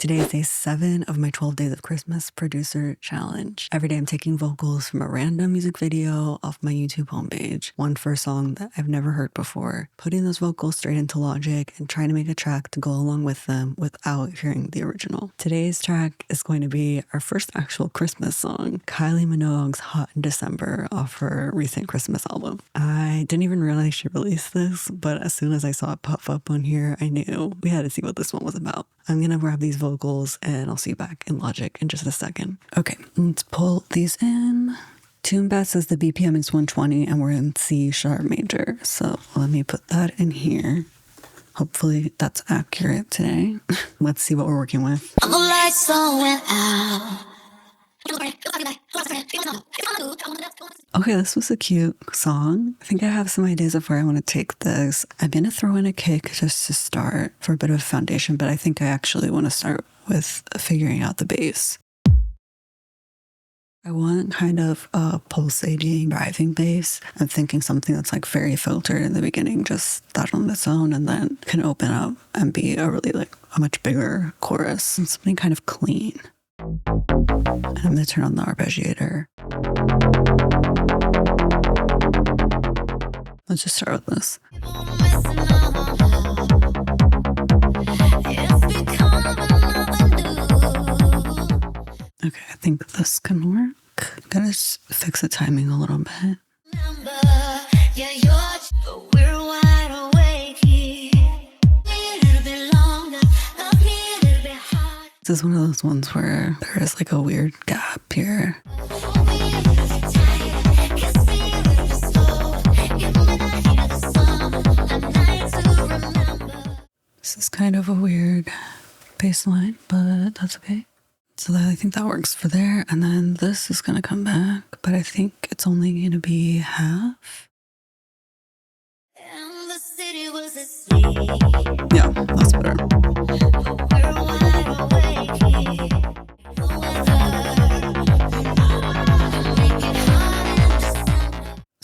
Today is day 7 of my 12 Days of Christmas producer challenge. Every day I'm taking vocals from a random music video off my YouTube homepage, one for a song that I've never heard before, putting those vocals straight into Logic and trying to make a track to go along with them without hearing the original. Today's track is going to be our first actual Christmas song, Kylie Minogue's Hot in December off her recent Christmas album. I didn't even realize she released this, but as soon as I saw it pop up on here, I knew we had to see what this one was about. I'm gonna grab these vocals and I'll see you back in Logic in just a second. Okay, let's pull these in. TuneBat says the BPM is 120 and we're in C sharp major. So let me put that in here. Hopefully that's accurate today. Let's see what we're working with. All the lights all went out. Okay, this was a cute song. I think I have some ideas of where I want to take this. I'm going to throw in a kick just to start for a bit of a foundation, but I think I actually want to start with figuring out the bass. I want kind of a pulsating, driving bass. I'm thinking something that's like very filtered in the beginning, just that on its own, and then can open up and be a really like a much bigger chorus and something kind of clean. And I'm going to turn on the arpeggiator. Let's just start with this. Okay, I think this can work. I'm gonna just fix the timing a little bit. This is one of those ones where there is like a weird gap here. This is kind of a weird bass line, but that's okay. So I think that works for there. And then this is going to come back, but I think it's only going to be half. And the city was asleep. Yeah, that's better.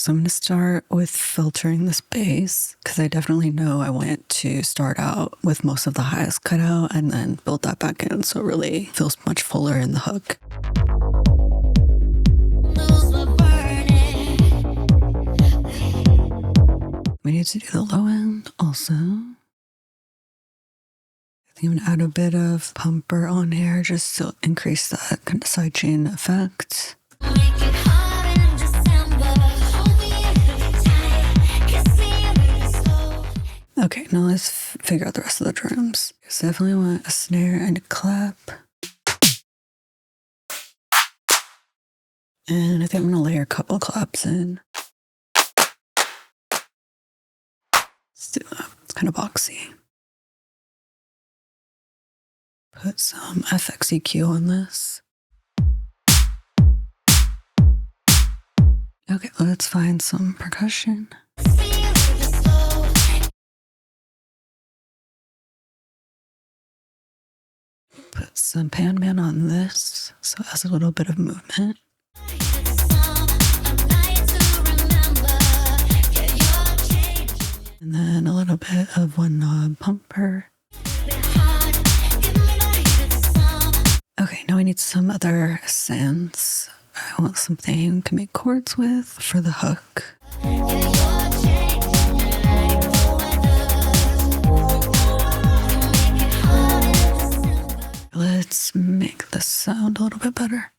So I'm going to start with filtering this bass because I definitely know I want it to start out with most of the highs cut out and then build that back in so it really feels much fuller in the hook. We need to do the low end also. I think I'm going to add a bit of pumper on here just to increase that kind of sidechain effect. Okay, now let's figure out the rest of the drums. So definitely want a snare and a clap. And I think I'm gonna layer a couple claps in. Let's do that. It's kind of boxy. Put some FX EQ on this. Okay, let's find some percussion. Put some pan man on this so it has a little bit of movement. And then a little bit of one knob pumper. Okay, now I need some other synths. I want something to make chords with for the hook. Let's make this sound a little bit better.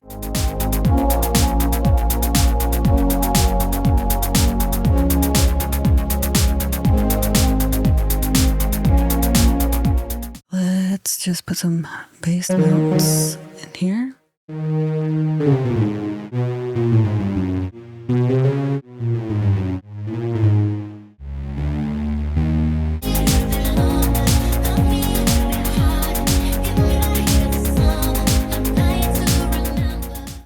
Let's just put some bass notes in here.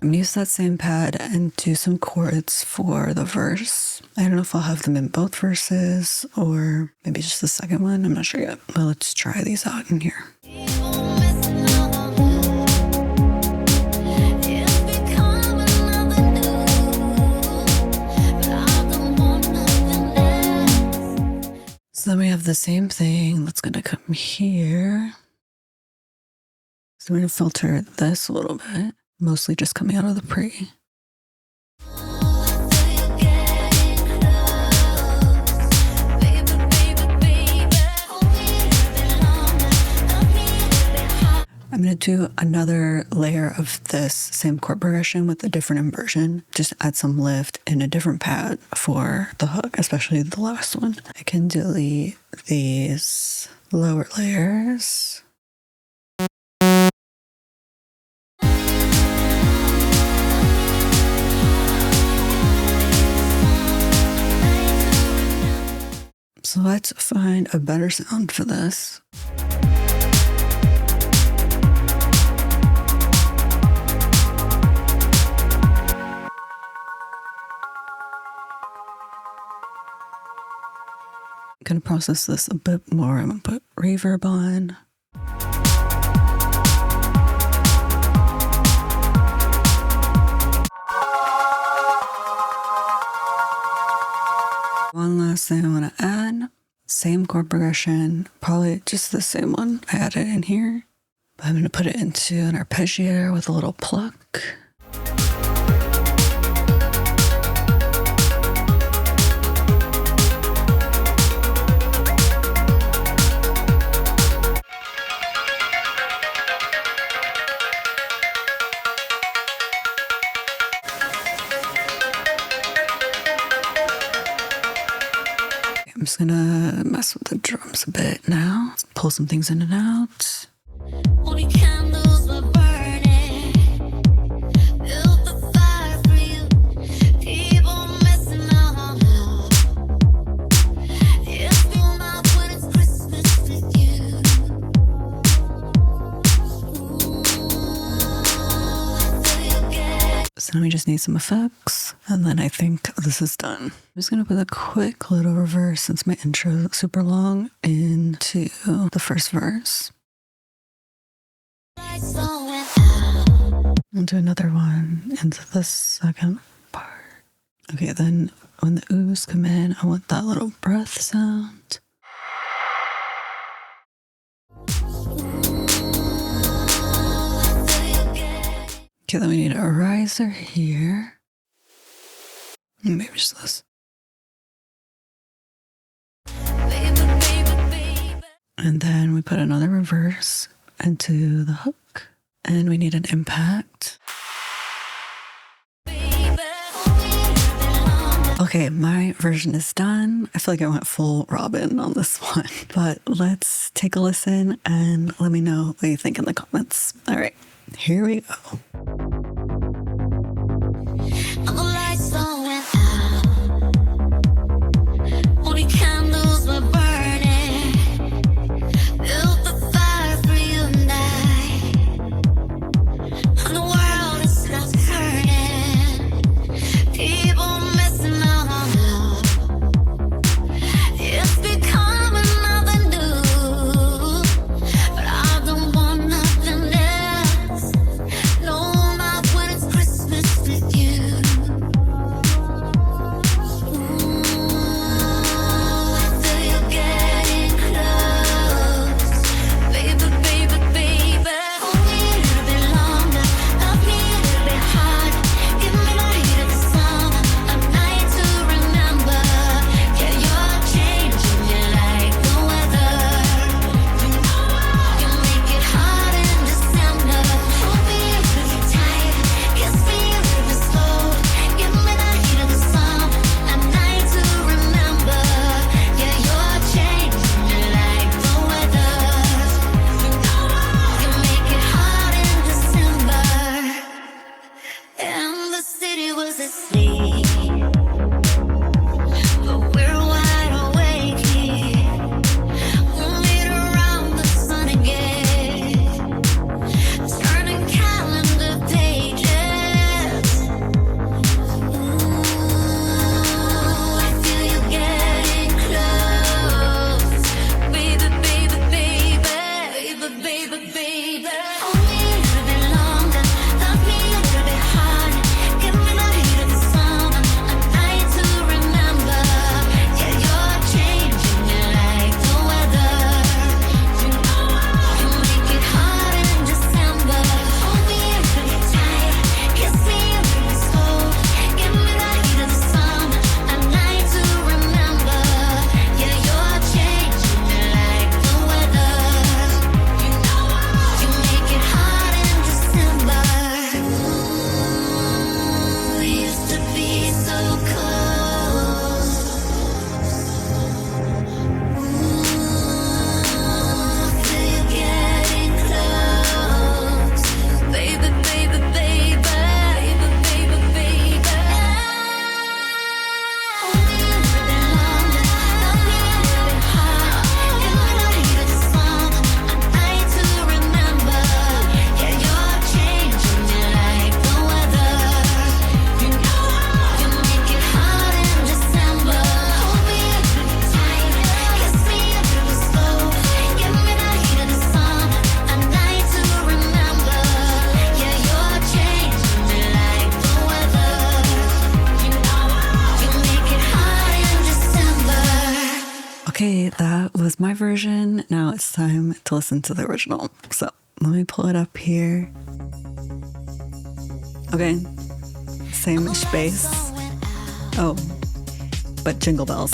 I'm going to use that same pad and do some chords for the verse. I don't know if I'll have them in both verses or maybe just the second one. I'm not sure yet. But let's try these out in here. So then we have the same thing. That's going to come here. So I'm going to filter this a little bit, mostly just coming out of the pre. I'm going to do another layer of this same chord progression with a different inversion. Just add some lift in a different pad for the hook, especially the last one. I can delete these lower layers. So let's find a better sound for this. I'm going to process this a bit more. I'm going to put reverb on. One last thing I want to add. Same chord progression, probably just the same one I added in here. But I'm going to put it into an arpeggiator with a little pluck. I'm just gonna mess with the drums a bit now. Pull some things in and out. Only candles were burning. Built the fire for you. People missing out on love. It's warm out when it's Christmas with you. So now we just need some effects, and then I think this is done. I'm just gonna put a quick little reverse, since my intro is super long, into the first verse. Lights all went out. I'll do another one into the second part. Okay, then when the oohs come in, I want that little breath sound. Okay, then we need a riser here. Maybe just this. And then we put another reverse into the hook. And we need an impact. Okay, my version is done. I feel like I went full Robin on this one. But let's take a listen and let me know what you think in the comments. All right, here we go. The lights all went out. Only candles were burning. Built the fire for you and I. And the world is still turning. People missing out on love. It's becoming nothing new. But I don't want nothing else. No was my version. Now it's time to listen to the original. So let me pull it up here. Okay, same space. Oh, but jingle bells.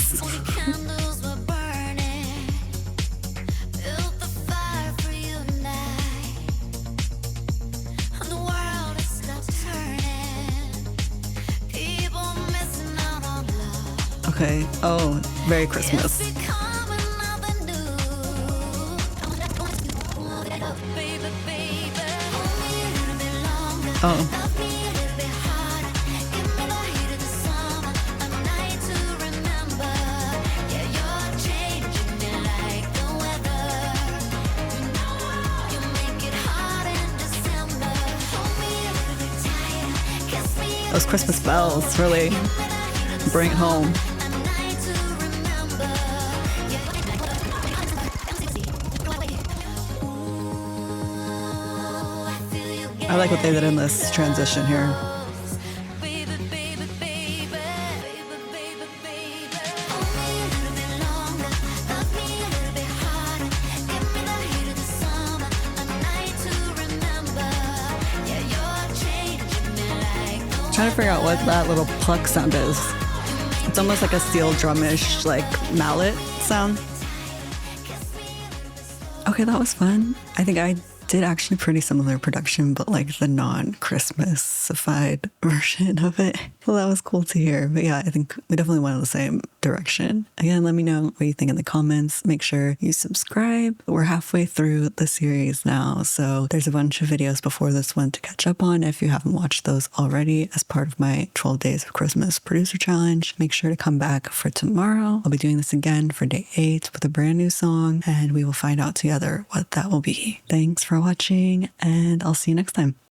Okay, oh, very Christmas. Oh. Those Christmas bells really bring it home. I like what they did in this transition here. Trying to figure out what that little pluck sound is. It's almost like a steel drumish, like mallet sound. Okay, that was fun. I think I did actually pretty similar production, but like the non-Christmas-ified version of it. Well, that was cool to hear. But yeah, I think we definitely went in the same direction. Again, let me know what you think in the comments. Make sure you subscribe. We're halfway through the series now, so there's a bunch of videos before this one to catch up on if you haven't watched those already as part of my 12 Days of Christmas producer challenge. Make sure to come back for tomorrow. I'll be doing this again for day 8 with a brand new song, and we will find out together what that will be. Thanks for watching, and I'll see you next time.